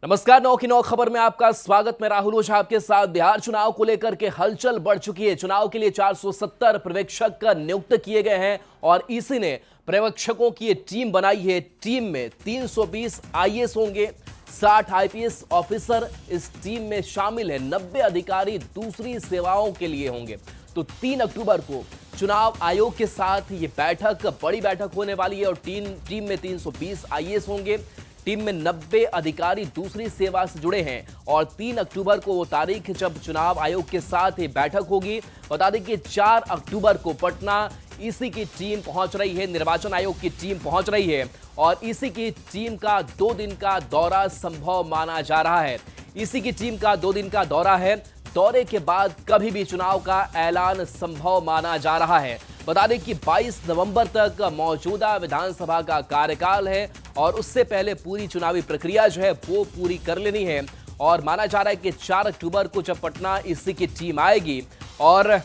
नमस्कार। 9 की 9 खबर में आपका स्वागत। मैं राहुल ओझा आपके साथ। बिहार चुनाव को लेकर के हलचल बढ़ चुकी है। चुनाव के लिए 470 पर्यवेक्षक नियुक्त किए गए हैं और ईसी ने पर्यवेक्षकों की ये टीम बनाई है। टीम में 320 आईएएस होंगे, 60 आईपीएस ऑफिसर इस टीम में शामिल है, 90 अधिकारी दूसरी सेवाओं के लिए होंगे। तो 3 अक्टूबर को चुनाव आयोग के साथ ये बैठक, बड़ी बैठक होने वाली है और टीम में 320 आईएएस होंगे। टीम में 90 अधिकारी दूसरी सेवा से जुड़े हैं और 3 अक्टूबर को वो तारीख जब चुनाव आयोग के साथ ये बैठक होगी। बता दें कि 4 अक्टूबर को पटना ईसी की टीम पहुंच रही है, निर्वाचन आयोग की टीम पहुंच रही है और ईसी की टीम का 2 दिन का दौरा संभव माना जा रहा है। ईसी की टीम का 2 दिन का दौरा है। दौरे के बाद कभी भी चुनाव का ऐलान संभव माना जा रहा है। बता दें कि 22 नवंबर तक मौजूदा विधानसभा का कार्यकाल है और उससे पहले पूरी चुनावी प्रक्रिया जो है वो पूरी कर लेनी है और माना जा रहा है कि 4 अक्टूबर को जब पटना ईसी की टीम आएगी और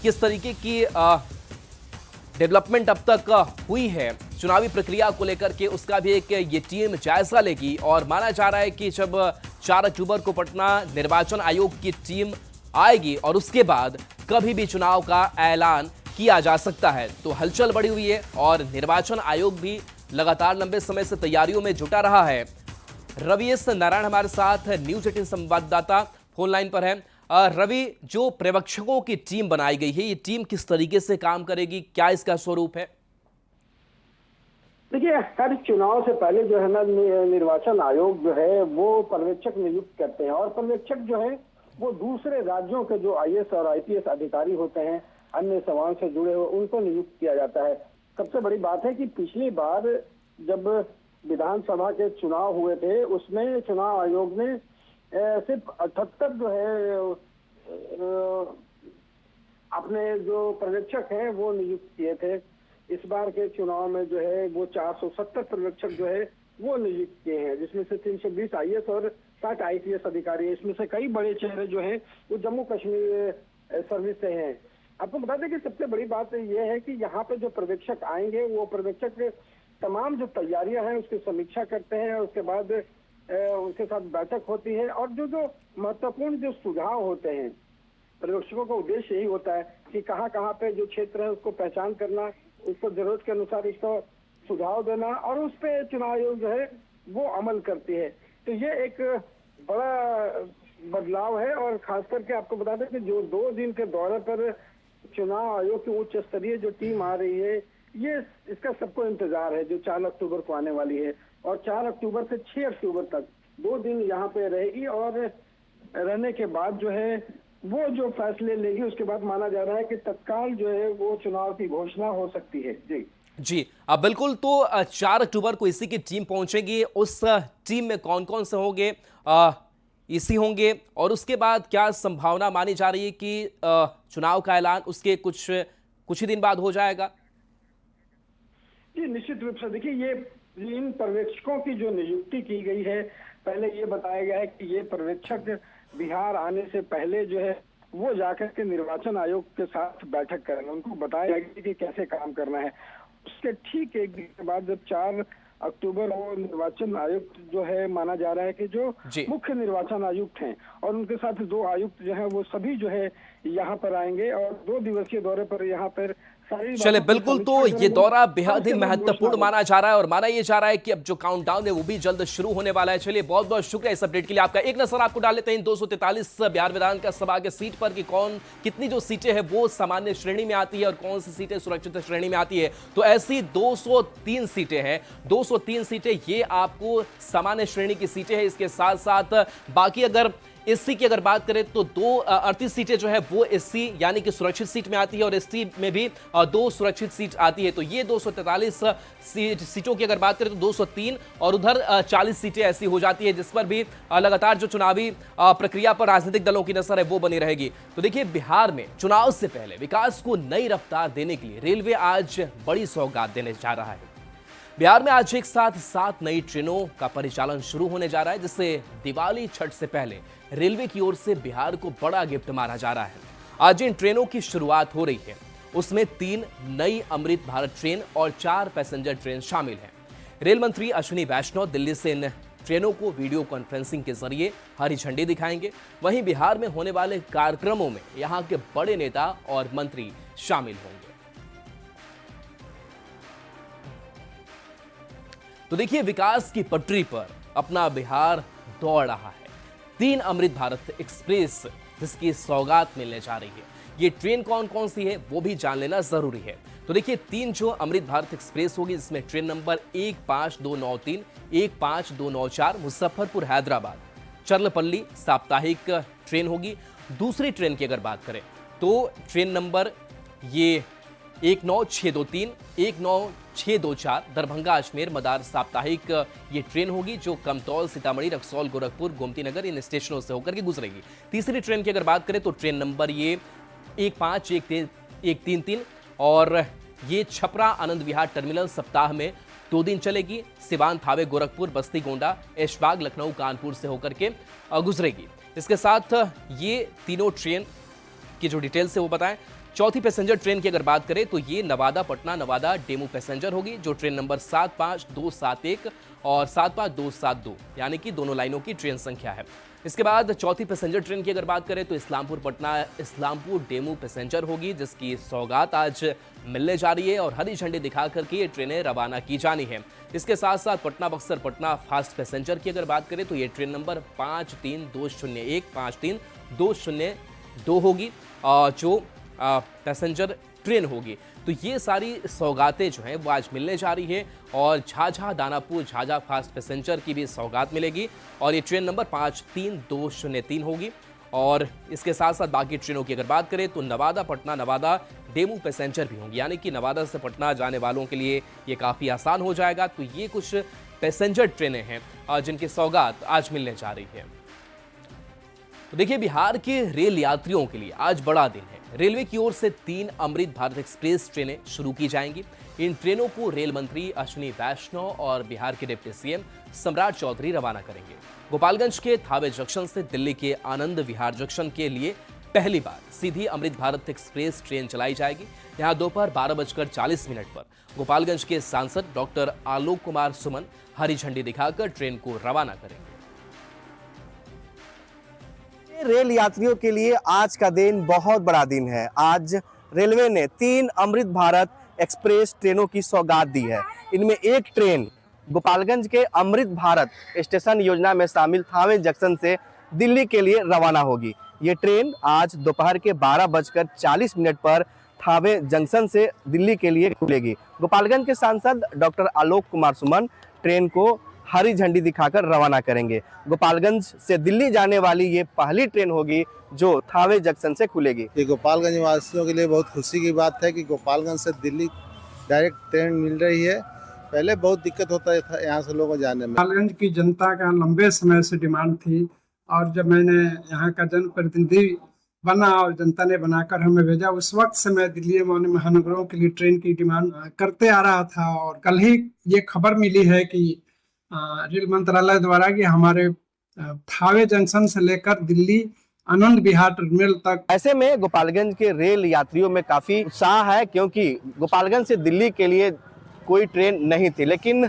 किस तरीके की डेवलपमेंट अब तक हुई है चुनावी प्रक्रिया को लेकर के, उसका भी एक ये टीम जायजा लेगी। और माना जा रहा है कि जब 4 अक्टूबर को पटना निर्वाचन आयोग की टीम आएगी और उसके बाद कभी भी चुनाव का ऐलान किया जा सकता है। तो हलचल बढ़ी हुई है और निर्वाचन आयोग भी लगातार लंबे समय से तैयारियों में जुटा रहा है। रवि एस नारायण हमारे साथ न्यूज 18 संवाददाता फोन लाइन पर है। रवि, जो पर्यवेक्षकों की टीम बनाई गई है, ये टीम किस तरीके से काम करेगी, क्या इसका स्वरूप है? देखिए, हर चुनाव से पहले जो है ना, निर्वाचन आयोग जो है वो पर्यवेक्षक नियुक्त करते हैं और पर्यवेक्षक जो है वो दूसरे राज्यों के जो आईएएस और आईपीएस अधिकारी होते हैं, अन्य सेवाओं से जुड़े हुए, उनको नियुक्त किया जाता है। सबसे बड़ी बात है कि पिछली बार जब विधानसभा के चुनाव हुए थे उसमें चुनाव आयोग ने सिर्फ 78 जो है अपने जो पर्यवेक्षक हैं वो नियुक्त किए थे। इस बार के चुनाव में जो है वो 470 पर्यवेक्षक जो है वो नियुक्त किए हैं, जिसमें से 320 आईएएस और 60 आईपीएस अधिकारी। इसमें से कई बड़े चेहरे जो हैं वो जम्मू कश्मीर सर्विस से हैं। आपको बता दें कि सबसे बड़ी बात यह है कि यहाँ पे जो पर्यवेक्षक आएंगे वो पर्यवेक्षक तमाम जो तैयारियां हैं उसकी समीक्षा करते हैं, उसके बाद उनके साथ बैठक होती है और जो महत्वपूर्ण जो सुझाव होते हैं, पर्यवेक्षकों का उद्देश्य यही होता है कि कहाँ कहाँ पे जो क्षेत्र है उसको पहचान करना, उसको जरूरत के अनुसार उसको सुझाव देना और उस पर चुनाव आयोग जो है वो अमल करती है। तो ये एक बड़ा बदलाव है और खास करके आपको बता दें कि जो 2 दिन के दौरे पर चुनाव आयोग की उच्च स्तरीय जो टीम आ रही है, ये इसका सबको इंतजार है जो 4 अक्टूबर को आने वाली है और 4 अक्टूबर से 6 अक्टूबर तक 2 दिन यहाँ पे रहेगी और रहने के बाद जो है वो जो फैसले लेगी उसके बाद माना जा रहा है कि तत्काल जो है वो चुनाव की घोषणा हो सकती है। जी, अब बिल्कुल। तो 4 अक्टूबर को इसी की टीम पहुंचेगी। उस टीम में कौन कौन से होंगे? इसी होंगे और उसके बाद क्या संभावना मानी जा रही है कि चुनाव का ऐलान उसके कुछ ही दिन बाद हो जाएगा? जी, निश्चित रूप से। देखिए, ये इन पर्यवेक्षकों की जो नियुक्ति की गई है, पहले ये बताया गया है कि ये पर्यवेक्षक बिहार आने से पहले जो है वो जाकर के निर्वाचन आयोग के साथ बैठक करेंगे, उनको बताया जाएगा कि कैसे काम करना है। उसके ठीक एक दिन के बाद जब 4 अक्टूबर वो निर्वाचन आयुक्त जो है माना जा रहा है कि जो मुख्य निर्वाचन आयुक्त हैं और उनके साथ 2 आयुक्त जो है वो सभी जो है यहाँ पर आएंगे और 2 दिवसीय दौरे पर यहाँ पर चले बिल्कुल। तो ये दौरा बेहद ही महत्वपूर्ण माना जा रहा है और माना ये जा रहा है कि अब जो काउंटडाउन है वो भी जल्द शुरू होने वाला है। चलिए, बहुत बहुत शुक्रिया इस अपडेट के लिए आपका। एक नजर आपको डाल लेते हैं 243 बिहार विधानसभा के सीट पर कि कितनी जो सीटें हैं वो सामान्य श्रेणी में आती है और कौन सी सीटें सुरक्षित श्रेणी में आती है। तो ऐसी 203 सीटें हैं। 203 सीटें ये आपको सामान्य श्रेणी की सीटें हैं। इसके साथ साथ बाकी अगर एससी की अगर बात करें तो 38 सीटें जो है वो एससी यानी कि सुरक्षित सीट में आती है और एसटी में भी 2 सुरक्षित सीट आती है। तो ये 243 सीटों की अगर बात करें तो 203 और उधर 40 सीटें ऐसी हो जाती है जिस पर भी लगातार जो चुनावी प्रक्रिया पर राजनीतिक दलों की नजर है वो बनी रहेगी। तो देखिए, बिहार में चुनाव से पहले विकास को नई रफ्तार देने के लिए रेलवे आज बड़ी सौगात देने जा रहा है। बिहार में आज एक साथ 7 नई ट्रेनों का परिचालन शुरू होने जा रहा है, जिससे दिवाली छठ से पहले रेलवे की ओर से बिहार को बड़ा गिफ्ट मारा जा रहा है। आज इन ट्रेनों की शुरुआत हो रही है। उसमें 3 नई अमृत भारत ट्रेन और 4 पैसेंजर ट्रेन शामिल हैं। रेल मंत्री अश्विनी वैष्णव दिल्ली से इन ट्रेनों को वीडियो कॉन्फ्रेंसिंग के जरिए हरी झंडी दिखाएंगे। वहीं बिहार में होने वाले कार्यक्रमों में यहां के बड़े नेता और मंत्री शामिल होंगे। तो देखिए, विकास की पटरी पर अपना बिहार दौड़ रहा है। 3 अमृत भारत एक्सप्रेस जिसकी सौगात मिलने जा रही है। ये ट्रेन कौन कौन सी है वो भी जान लेना जरूरी है। तो देखिए, 3 जो अमृत भारत एक्सप्रेस होगी, जिसमें ट्रेन नंबर 15293, 15294 मुजफ्फरपुर हैदराबाद चर्लपल्ली साप्ताहिक ट्रेन होगी। दूसरी ट्रेन की अगर बात करें तो ट्रेन नंबर ये 19623, 19624 दरभंगा अजमेर मदार साप्ताहिक ये ट्रेन होगी, जो कमतौल सीतामढ़ी रक्सौल गोरखपुर गोमती नगर इन स्टेशनों से होकर के गुजरेगी। तीसरी ट्रेन की अगर बात करें तो ट्रेन नंबर ये 15133 और ये छपरा आनंद विहार टर्मिनल सप्ताह में 2 दिन चलेगी। सिवान थावे गोरखपुर बस्ती गोंडा ऐशबाग लखनऊ कानपुर से होकर के गुजरेगी। इसके साथ ये तीनों ट्रेन की जो डिटेल्स है वो बताएं। चौथी पैसेंजर ट्रेन की अगर बात करें तो ये नवादा पटना नवादा डेमू पैसेंजर होगी, जो ट्रेन नंबर 75271 और 75272 यानी कि दोनों लाइनों की ट्रेन संख्या है। इसके बाद चौथी पैसेंजर ट्रेन की अगर बात करें तो इस्लामपुर पटना इस्लामपुर डेमू पैसेंजर होगी, जिसकी सौगात आज मिलने जा रही है और हरी झंडी दिखा करके ये ट्रेनें रवाना की जानी है। इसके साथ साथ पटना बक्सर पटना फास्ट पैसेंजर की अगर बात करें तो ये ट्रेन नंबर 53201 53202 होगी, जो पैसेंजर ट्रेन होगी। तो ये सारी सौगातें जो हैं वो आज मिलने जा रही है और झाझा दानापुर झाझा फास्ट पैसेंजर की भी सौगात मिलेगी और ये ट्रेन नंबर 53203 होगी। और इसके साथ साथ बाकी ट्रेनों की अगर बात करें तो नवादा पटना नवादा डेमू पैसेंजर भी होंगी, यानी कि नवादा से पटना जाने वालों के लिए ये काफ़ी आसान हो जाएगा। तो ये कुछ पैसेंजर ट्रेनें हैं जिनकी सौगात आज मिलने जा रही है। तो देखिए, बिहार के रेल यात्रियों के लिए आज बड़ा दिन है। रेलवे की ओर से 3 अमृत भारत एक्सप्रेस ट्रेनें शुरू की जाएंगी। इन ट्रेनों को रेल मंत्री अश्विनी वैष्णव और बिहार के डिप्टी सीएम सम्राट चौधरी रवाना करेंगे। गोपालगंज के थावे जंक्शन से दिल्ली के आनंद विहार जंक्शन के लिए पहली बार सीधी अमृत भारत एक्सप्रेस ट्रेन चलाई जाएगी। यहां दोपहर 12:40 पर गोपालगंज के सांसद डॉक्टर आलोक कुमार सुमन हरी झंडी दिखाकर ट्रेन को रवाना करेंगे। रेल यात्रियों के लिए आज का दिन बहुत बड़ा दिन है। आज रेलवे ने 3 अमृत भारत एक्सप्रेस ट्रेनों की सौगात दी है। इनमें एक ट्रेन गोपालगंज के अमृत भारत स्टेशन योजना में शामिल थावे जंक्शन से दिल्ली के लिए रवाना होगी। ये ट्रेन आज दोपहर के 12:40 पर थावे जंक्शन से दिल्ली के लिए खुलेगी। गोपालगंज के सांसद डॉक्टर आलोक कुमार सुमन ट्रेन को हरी झंडी दिखाकर रवाना करेंगे। गोपालगंज से दिल्ली जाने वाली ये पहली ट्रेन होगी जो थावे जंक्शन से खुलेगी। ये गोपालगंज वासियों के लिए बहुत खुशी की बात है कि गोपालगंज से दिल्ली डायरेक्ट ट्रेन मिल रही है। पहले बहुत दिक्कत होता था यहाँ से लोगों को जाने में। गोपालगंज की जनता का लंबे समय से डिमांड थी और जब मैंने यहाँ का जनप्रतिनिधि बना और जनता ने बनाकर हमें भेजा, उस वक्त से मैं दिल्ली महानगरों के लिए ट्रेन की डिमांड करते आ रहा था। और कल ही ये खबर मिली है कि रेल मंत्रालय द्वारा कि हमारे थावे जंक्शन से लेकर दिल्ली आनंद विहार टर्मिनल तक। ऐसे में गोपालगंज के रेल यात्रियों में काफी उत्साह है, क्योंकि गोपालगंज से दिल्ली के लिए कोई ट्रेन नहीं थी, लेकिन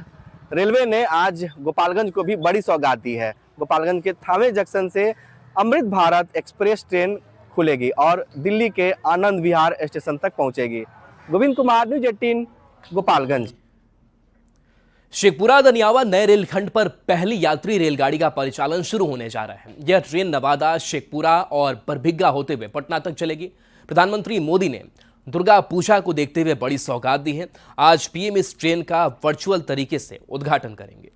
रेलवे ने आज गोपालगंज को भी बड़ी सौगात दी है। गोपालगंज के थावे जंक्शन से अमृत भारत एक्सप्रेस ट्रेन खुलेगी और दिल्ली के आनंद विहार स्टेशन तक पहुंचेगी। गोविंद कुमार, न्यूज़ 18 गोपालगंज। शेखपुरा दनियावा नए रेलखंड पर पहली यात्री रेलगाड़ी का परिचालन शुरू होने जा रहा है। यह ट्रेन नवादा शेखपुरा और बरभिग्गा होते हुए पटना तक चलेगी। प्रधानमंत्री मोदी ने दुर्गा पूजा को देखते हुए बड़ी सौगात दी है। आज पीएम इस ट्रेन का वर्चुअल तरीके से उद्घाटन करेंगे।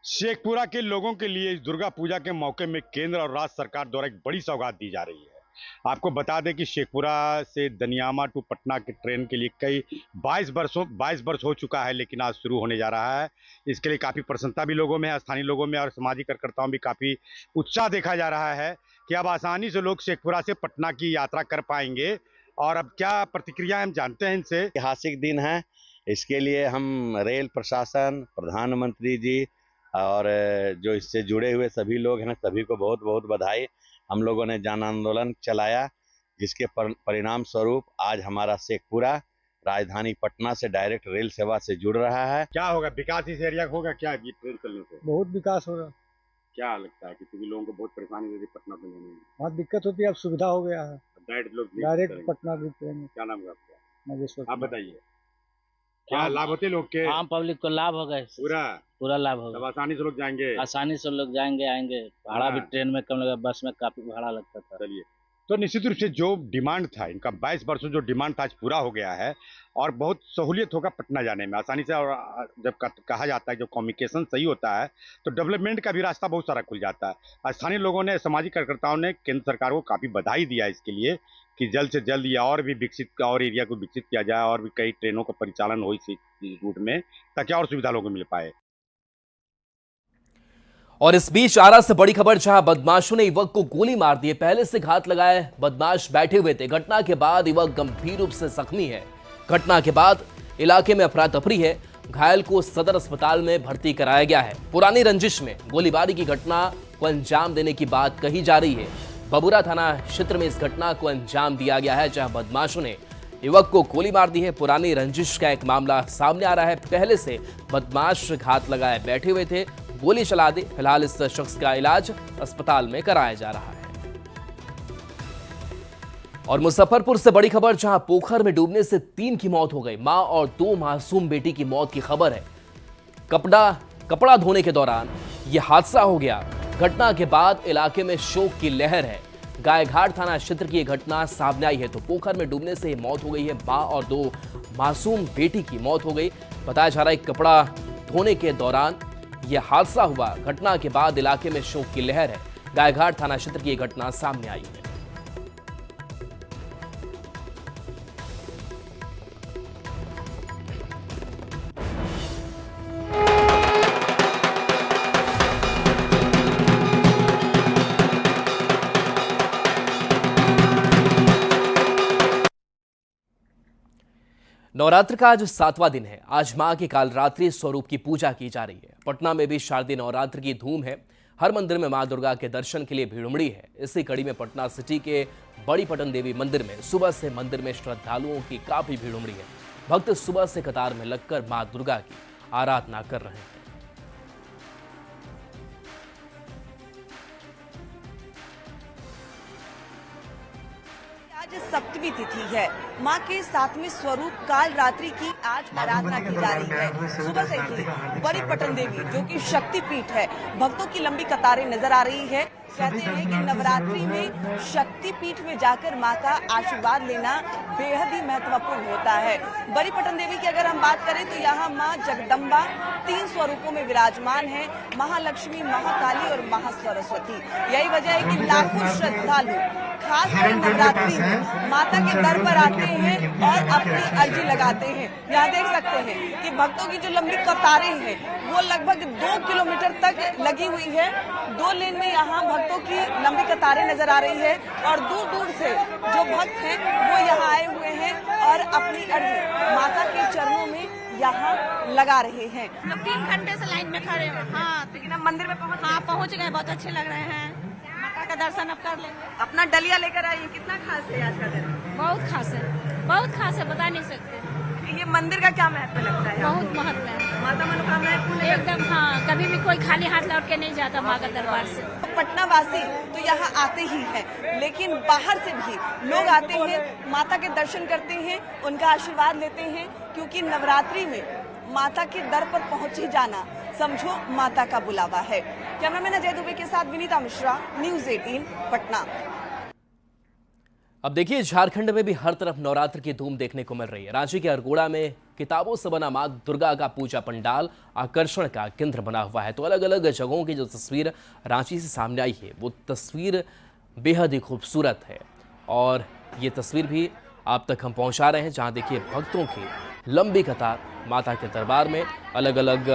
शेखपुरा के लोगों के लिए इस दुर्गा पूजा के मौके में केंद्र और राज्य सरकार द्वारा एक बड़ी सौगात दी जा रही है। आपको बता दें कि शेखपुरा से दनियामा टू पटना के ट्रेन के लिए कई 22 वर्ष हो चुका है, लेकिन आज शुरू होने जा रहा है। इसके लिए काफ़ी प्रसन्नता भी लोगों में है, स्थानीय लोगों में और सामाजिक कार्यकर्ताओं में भी काफ़ी उत्साह देखा जा रहा है कि अब आसानी से लोग शेखपुरा से पटना की यात्रा कर पाएंगे। और अब क्या प्रतिक्रिया हम जानते हैं इनसे। ऐतिहासिक दिन है, इसके लिए हम रेल प्रशासन, प्रधानमंत्री जी और जो इससे जुड़े हुए सभी लोग हैं, सभी को बहुत बहुत बधाई। हम लोगों ने जन आंदोलन चलाया, जिसके परिणाम स्वरूप आज हमारा शेखपुरा राजधानी पटना से डायरेक्ट रेल सेवा से जुड़ रहा है। क्या होगा, विकास इस एरिया का होगा क्या ये ट्रेन चलने से? बहुत विकास होगा। क्या लगता है कि सभी लोगों को बहुत परेशानी होती है पटना से लेने में? बहुत दिक्कत होती है, अब सुविधा हो गया है। डायरेक्ट पटना भी ट्रेन। क्या नाम है आपका? नागेश्वर। आप बताइए, क्या लाभ होते लोग के? आम पब्लिक को लाभ होगा, पूरा लाभ होगा। सब आसानी से लोग जाएंगे, आसानी से लोग जाएंगे आएंगे। भाड़ा भी ट्रेन में कम लगा, बस में काफी भाड़ा लगता था। चलिए, तो निश्चित रूप से जो डिमांड था इनका 22 वर्षों जो डिमांड था आज पूरा हो गया है और बहुत सहूलियत होगा पटना जाने में आसानी से। और जब कहा जाता है जब कम्युनिकेशन सही होता है तो डेवलपमेंट का भी रास्ता बहुत सारा खुल जाता है। स्थानीय लोगों ने, सामाजिक कार्यकर्ताओं ने केंद्र सरकार को काफ़ी बधाई दिया इसके लिए कि जल्द से जल्द ये और भी विकसित और एरिया को विकसित किया जाए और भी कई ट्रेनों का परिचालन हो इस रूट में ताकि और सुविधा लोगों को मिल पाए। और इस बीच आरा से बड़ी खबर, जहां बदमाशों ने युवक को गोली मार दी। पहले से घात लगाए बदमाश बैठे हुए थे। घटना के बाद युवक गंभीर रूप से जख्मी है। घटना के बाद इलाके में अफरा तफरी है। घायल को सदर अस्पताल में भर्ती कराया गया है। पुरानी रंजिश में गोलीबारी की घटना को अंजाम देने की बात कही जा रही है। बबुरा थाना क्षेत्र में इस घटना को अंजाम दिया गया है, जहां बदमाशों ने युवक को गोली मार दी है। पुरानी रंजिश का एक मामला सामने आ रहा है। पहले से बदमाश घात लगाए बैठे हुए थे, गोली चला दी। फिलहाल इस शख्स का इलाज अस्पताल में कराया जा रहा है। और मुजफ्फरपुर से बड़ी खबर, जहां पोखर में डूबने से 3 की मौत हो गई। मां और 2 मासूम बेटी की मौत की खबर है। कपड़ा धोने के दौरान यह हादसा हो गया। घटना के बाद इलाके में शोक की लहर है। गायघाट थाना क्षेत्र की यह घटना सामने आई है। तो पोखर में डूबने से मौत हो गई है। मां और 2 मासूम बेटी की मौत हो गई। बताया जा रहा है कपड़ा धोने के दौरान यह हादसा हुआ। घटना के बाद इलाके में शोक की लहर है। गायघाट थाना क्षेत्र की यह घटना सामने आई है। नवरात्र का आज 7वां दिन है। आज मां के कालरात्रि स्वरूप की पूजा की जा रही है। पटना में भी शारदीय नवरात्र की धूम है। हर मंदिर में मां दुर्गा के दर्शन के लिए भीड़ उमड़ी है। इसी कड़ी में पटना सिटी के बड़ी पटन देवी मंदिर में सुबह से मंदिर में श्रद्धालुओं की काफी भीड़ उमड़ी है। भक्त सुबह से कतार में लगकर मां दुर्गा की आराधना कर रहे हैं। आज सप्तमी तिथि है। मां के 7वें स्वरूप काल रात्रि की आज आराधना की जा रही है। सुबह से ही बड़ी पटन देवी जो कि शक्ति पीठ है, भक्तों की लंबी कतारें नजर आ रही है। कहते हैं कि नवरात्रि में शक्ति पीठ में जाकर मां का आशीर्वाद लेना बेहद ही महत्वपूर्ण होता है। बड़ी पटन देवी की अगर हम बात करें तो यहाँ मां जगदम्बा 3 स्वरूपों में विराजमान है, महालक्ष्मी, महाकाली और महासरस्वती। यही वजह है कि लाखों श्रद्धालु खासकर नवरात्रि में माता के दर पर आते हैं और अपनी अर्जी लगाते हैं। यहाँ देख सकते हैं कि भक्तों की जो लंबी कतारें हैं वो लगभग 2 किलोमीटर तक लगी हुई है। 2 लेन में यहाँ भक्तों की लंबी कतारें नजर आ रही है और दूर दूर से जो भक्त हैं वो यहाँ आए हुए हैं और अपनी अर्जी माता के चरणों में यहाँ लगा रहे हैं। हम 3 घंटे से लाइन में खड़े हैं। हाँ, लेकिन हम मंदिर में पहुँच गए। बहुत अच्छे लग रहे हैं। माता का दर्शन अब कर लेंगे। अपना डलिया लेकर आइए। कितना खास है आज का दिन? बहुत खास है, बहुत खास है, बता नहीं सकते। ये मंदिर का क्या महत्व लगता है? बहुत महत्व है। माता मनोकामनाएं पूर्ण एकदम। हाँ, कभी भी कोई खाली हाथ लौट के नहीं जाता माँ का दरबार से। पटना वासी तो यहाँ आते ही हैं, लेकिन बाहर से भी लोग आते हैं, माता के दर्शन करते हैं, उनका आशीर्वाद लेते हैं, क्योंकि नवरात्रि में माता के दर पर पहुंच ही जाना समझो माता का बुलावा है। कैमरामैन अजय दुबे के साथ विनीता मिश्रा, न्यूज़ 18 पटना। अब देखिए, झारखंड में भी हर तरफ नवरात्र की धूम देखने को मिल रही है। रांची के अरगोड़ा में किताबों से बना मां दुर्गा का पूजा पंडाल आकर्षण का केंद्र बना हुआ है। तो अलग अलग जगहों की जो तस्वीर रांची से सामने आई है वो तस्वीर बेहद ही खूबसूरत है और ये तस्वीर भी आप तक हम पहुंचा रहे हैं, जहां देखिए भक्तों की लंबी कतार माता के दरबार में, अलग अलग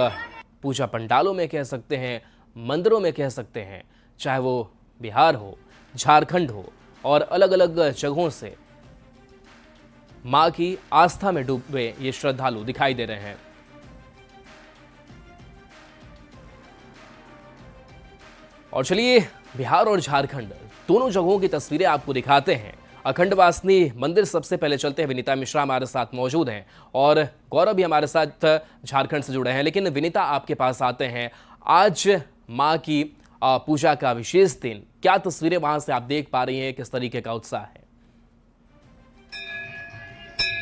पूजा पंडालों में कह सकते हैं, मंदिरों में कह सकते हैं, चाहे वो बिहार हो, झारखंड हो, और अलग अलग जगहों से मां की आस्था में डूबे ये श्रद्धालु दिखाई दे रहे हैं। और चलिए बिहार और झारखंड दोनों जगहों की तस्वीरें आपको दिखाते हैं। अखंडवासिनी मंदिर। सबसे पहले चलते हैं, विनीता मिश्रा हमारे साथ मौजूद हैं और गौरव भी हमारे साथ झारखंड से जुड़े हैं। लेकिन विनीता, आपके पास आते हैं, आज माँ की पूजा का विशेष दिन, क्या तस्वीरें वहां से आप देख पा रही हैं, किस तरीके का उत्साह है?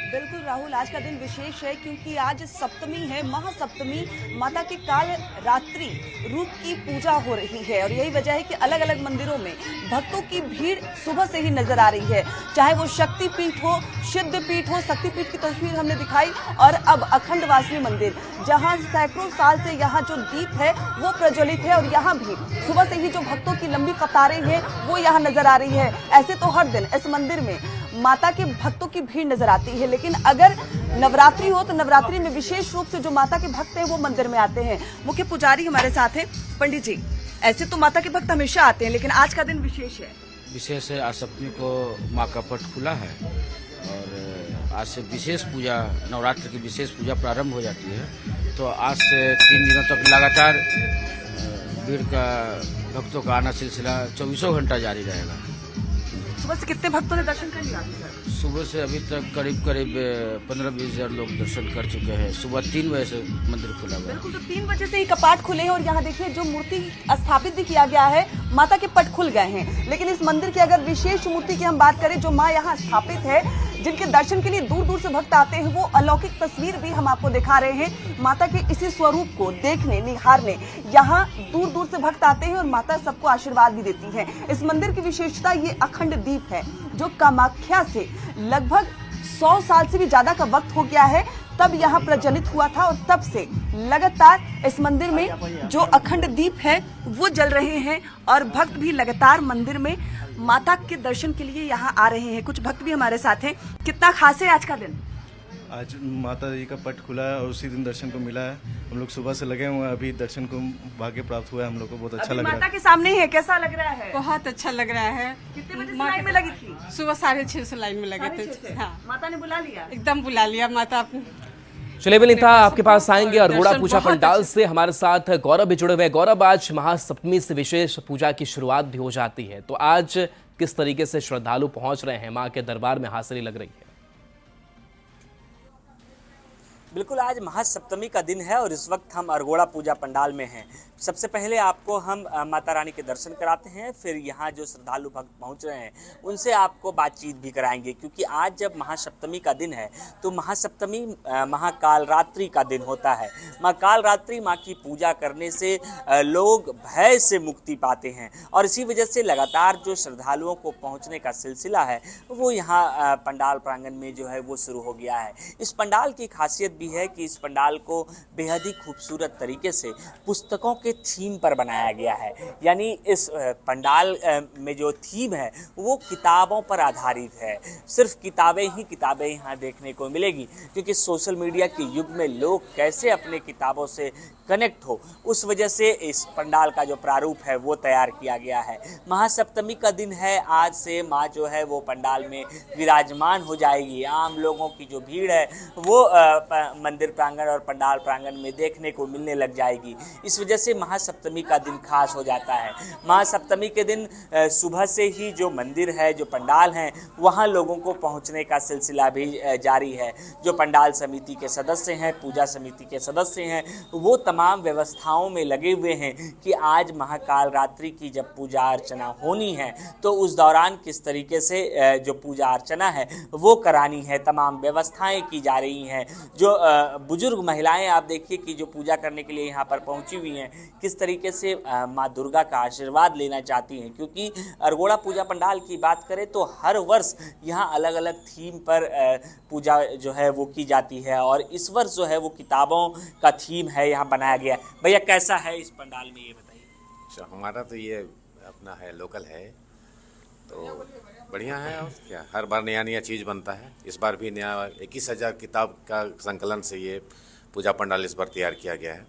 बिल्कुल राहुल, आज का दिन विशेष है क्योंकि आज सप्तमी है, महासप्तमी। माता के काल रात्रि रूप की पूजा हो रही है और यही वजह है कि अलग अलग मंदिरों में भक्तों की भीड़ सुबह से ही नजर आ रही है। चाहे वो शक्ति पीठ हो, सिद्ध पीठ हो, शक्ति पीठ की तस्वीर हमने दिखाई, और अब अखंडवासिनी मंदिर, जहां सैकड़ों साल से यहाँ जो दीप है वो प्रज्वलित है और यहाँ भी सुबह से ही जो भक्तों की लंबी कतारें हैं वो यहाँ नजर आ रही है। ऐसे तो हर दिन इस मंदिर में माता के भक्तों की भीड़ नजर आती है, लेकिन अगर नवरात्रि हो तो नवरात्रि में विशेष रूप से जो माता के भक्त हैं वो मंदिर में आते हैं। मुख्य पुजारी हमारे साथ हैं, पंडित जी। ऐसे तो माता के भक्त हमेशा आते हैं, लेकिन आज का दिन विशेष है। विशेष है, आज सप्तमी को माँ का पट खुला है और आज से विशेष पूजा, नवरात्र की विशेष पूजा प्रारंभ हो जाती है। तो आज से 3 दिनों तक लगातार भीड़ का, भक्तों का आना सिलसिला 24 घंटा जारी रहेगा। सुबह से कितने भक्तों ने दर्शन कर लिया? सुबह से अभी तक करीब 15-20 हजार लोग दर्शन कर चुके हैं। सुबह 3 बजे से मंदिर खुला हुआ है। बिल्कुल, तो 3 बजे से ही कपाट खुले हैं और यहाँ देखिए जो मूर्ति स्थापित भी किया गया है, माता के पट खुल गए हैं। लेकिन इस मंदिर की अगर विशेष मूर्ति की हम बात करें, जो माँ यहाँ स्थापित है, जिनके दर्शन के लिए दूर दूर से भक्त आते हैं, वो अलौकिक तस्वीर भी हम आपको दिखा रहे हैं। माता के इसी स्वरूप को देखने, निहारने यहाँ दूर दूर से भक्त आते हैं और माता सबको आशीर्वाद भी देती है। इस मंदिर की विशेषता ये अखंड दीप है, जो कामाख्या से लगभग 100 साल से भी ज्यादा का वक्त हो गया है, तब यहाँ प्रज्वलित हुआ था और तब से लगातार इस मंदिर में जो अखंड दीप है वो जल रहे हैं और भक्त भी लगातार मंदिर में माता के दर्शन के लिए यहाँ आ रहे हैं। कुछ भक्त भी हमारे साथ हैं। कितना खास है आज का दिन? आज माता जी का पट खुला है और उसी दिन दर्शन को मिला है। हम लोग सुबह से लगे हुए हैं, अभी दर्शन को भाग्य प्राप्त हुआ है। हम लोग को बहुत अच्छा लग रहा है। माता के सामने है, कैसा लग रहा है? बहुत अच्छा लग रहा है। कितने बजे लाइन में लगी थी? सुबह 6:30 से लाइन में लगे थे। हाँ, माता ने बुला लिया? एकदम बुला लिया माता। चलिए विनीता, आपके पास आएंगे और घोड़ा पूजा पंडाल से हमारे साथ गौरव भी जुड़े हुए। गौरव, आज महासप्तमी से विशेष पूजा की शुरुआत भी हो जाती है, तो आज किस तरीके से श्रद्धालु पहुंच रहे हैं, मां के दरबार में हाजिरी लग रही है? बिल्कुल, आज महासप्तमी का दिन है और इस वक्त हम अरगोड़ा पूजा पंडाल में हैं। सबसे पहले आपको हम माता रानी के दर्शन कराते हैं, फिर यहाँ जो श्रद्धालु भक्त पहुँच रहे हैं उनसे आपको बातचीत भी कराएंगे, क्योंकि आज जब महासप्तमी का दिन है तो महासप्तमी महाकाल रात्रि का दिन होता है। महाकाल रात्रि माँ की पूजा करने से लोग भय से मुक्ति पाते हैं और इसी वजह से लगातार जो श्रद्धालुओं को पहुँचने का सिलसिला है वो यहाँ पंडाल प्रांगण में जो है वो शुरू हो गया है। इस पंडाल की खासियत भी है कि इस पंडाल को बेहद ही खूबसूरत तरीके से पुस्तकों के थीम पर बनाया गया है। यानी इस पंडाल में जो थीम है वो किताबों पर आधारित है। सिर्फ किताबें ही किताबें यहाँ देखने को मिलेगी, क्योंकि सोशल मीडिया के युग में लोग कैसे अपने किताबों से कनेक्ट हो, उस वजह से इस पंडाल का जो प्रारूप है वो तैयार किया गया है। महासप्तमी का दिन है, आज से माँ जो है वो पंडाल में विराजमान हो जाएगी। आम लोगों की जो भीड़ है वो मंदिर प्रांगण और पंडाल प्रांगण में देखने को मिलने लग जाएगी। इस वजह से महासप्तमी का दिन खास हो जाता है। महासप्तमी के दिन सुबह से ही जो मंदिर है, जो पंडाल हैं, वहाँ लोगों को पहुँचने का सिलसिला भी जारी है। जो पंडाल समिति के सदस्य हैं, पूजा समिति के सदस्य हैं, वो तमाम व्यवस्थाओं में लगे हुए हैं कि आज महाकाल रात्रि की जब पूजा अर्चना होनी है तो उस दौरान किस तरीके से जो पूजा अर्चना है वो करानी है। तमाम व्यवस्थाएं की जा रही हैं। जो बुजुर्ग महिलाएं आप देखिए कि जो पूजा करने के लिए यहाँ पर पहुँची हुई हैं, किस तरीके से माँ दुर्गा का आशीर्वाद लेना चाहती हैं, क्योंकि अरगोड़ा पूजा पंडाल की बात करें तो हर वर्ष यहाँ अलग अलग थीम पर पूजा जो है वो की जाती है और इस वर्ष जो है वो किताबों का थीम है यहाँ बनाया गया। भैया, कैसा है इस पंडाल में, ये बताइए। अच्छा, हमारा तो ये अपना है, लोकल है, तो बढ़िया है। और क्या, हर बार नया नया चीज़ बनता है। इस बार भी नया 21,000 किताब का संकलन से ये पूजा पंडाल इस बार तैयार किया गया है।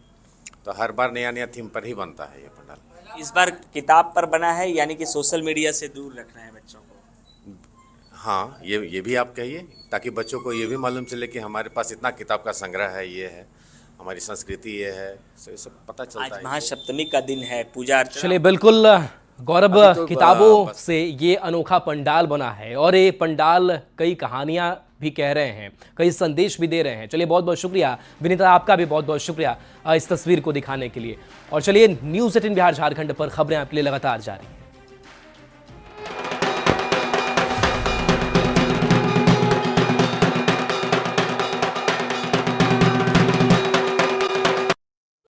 तो हर बार नया नया थीम पर ही बनता है ये पंडाल। इस बार किताब पर बना है, यानी कि सोशल मीडिया से दूर रखना है बच्चों को। हाँ, ये भी आप कहिए, ताकि बच्चों को ये भी मालूम चले कि हमारे पास इतना किताब का संग्रह है, ये है हमारी संस्कृति, ये है, सब पता चलता है। आज महासप्तमी का दिन है, पूजा अर्चना। चलिए, बिल्कुल गौरव, अभी तो किताबों से ये अनोखा पंडाल बना है और ये पंडाल कई कहानियां भी कह रहे हैं, कई संदेश भी दे रहे हैं। चलिए बहुत बहुत शुक्रिया विनीता, आपका भी बहुत बहुत शुक्रिया इस तस्वीर को दिखाने के लिए। और चलिए न्यूज़ 18 बिहार झारखंड पर खबरें आपके लिए लगातार जारी हैं।